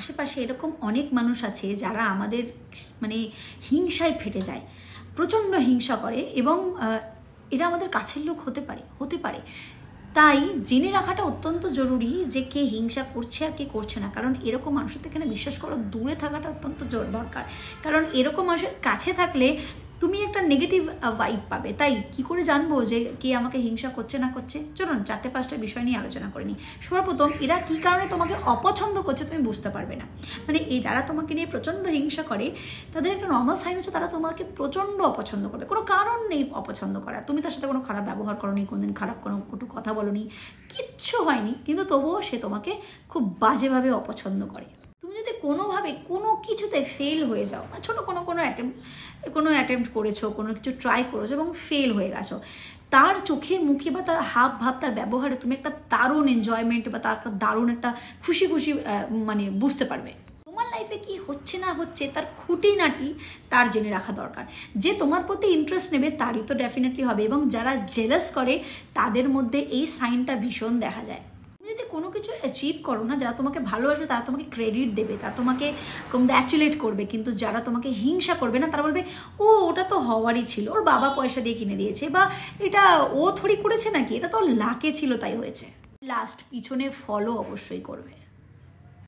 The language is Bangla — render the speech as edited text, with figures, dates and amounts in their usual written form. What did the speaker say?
আশেপাশে এরকম অনেক মানুষ আছে যারা আমাদের মানে হিংসায় ফেটে যায়, প্রচণ্ড হিংসা করে, এবং এরা আমাদের কাছের লোক হতে পারে। তাই জেনে রাখাটা অত্যন্ত জরুরি যে কে হিংসা করছে আর কে করছে না। কারণ এরকম মানুষের থেকে না, বিশ্বাস করো, দূরে থাকাটা অত্যন্ত দরকার। কারণ এরকম মানুষের কাছে থাকলে তুমি একটা নেগেটিভ ভাইব পাবে। তাই কি করে জানবো যে কে আমাকে হিংসা করছে না করছে? চলুন 4-5টা বিষয় নিয়ে আলোচনা করে নিই। সর্বপ্রথম, এরা কি কারণে তোমাকে অপছন্দ করছে তুমি বুঝতে পারবে না। মানে এই যারা তোমাকে নিয়ে প্রচণ্ড হিংসা করে, তাদের একটা নর্মাল সাইন হচ্ছে তারা তোমাকে প্রচণ্ড অপছন্দ করবে। কোনো কারণ নেই অপছন্দ করার, তুমি তার সাথে কোনো খারাপ ব্যবহার করোনি, কোনোদিন খারাপ কোনো কটু কথা বলোনি, কিচ্ছু হয়নি, কিন্তু তবুও সে তোমাকে খুব বাজেভাবে অপছন্দ করে। তুমি যদি কোনোভাবে কোনো কিছুতে ফেল হয়ে যাও, মানে ছোটো কোনো অ্যাটেম্প্ট করেছো, কোনো কিছু ট্রাই করেছো এবং ফেল হয়ে গেছো, তার চোখে মুখে বা তার হাব ভাব, তার ব্যবহারে তুমি একটা দারুণ এনজয়মেন্ট বা তার একটা দারুণ একটা খুশি মানে বুঝতে পারবে। তোমার লাইফে কি হচ্ছে না হচ্ছে তার খুঁটিনাটি তার জেনে রাখা দরকার। যে তোমার প্রতি ইন্টারেস্ট নেবে তারই তো ডেফিনেটলি হবে, এবং যারা জেলাস করে তাদের মধ্যে এই সাইনটা ভীষণ দেখা যায়। যদি কোনো কিছু অ্যাচিভ করো না, যারা তোমাকে ভালোবাসবে তারা তোমাকে ক্রেডিট দেবে, তারা তোমাকে কংগ্র্যাচুলেট করবে, কিন্তু যারা তোমাকে হিংসা করবে না তারা বলবে ও ওটা তো হওয়ারই ছিল, ওর বাবা পয়সা দিয়ে কিনে দিয়েছে, বা এটা ও থোড়ি করেছে নাকি, এটা তো লাকে ছিল তাই হয়েছে। লাস্ট, পিছনে ফলো অবশ্যই করবে।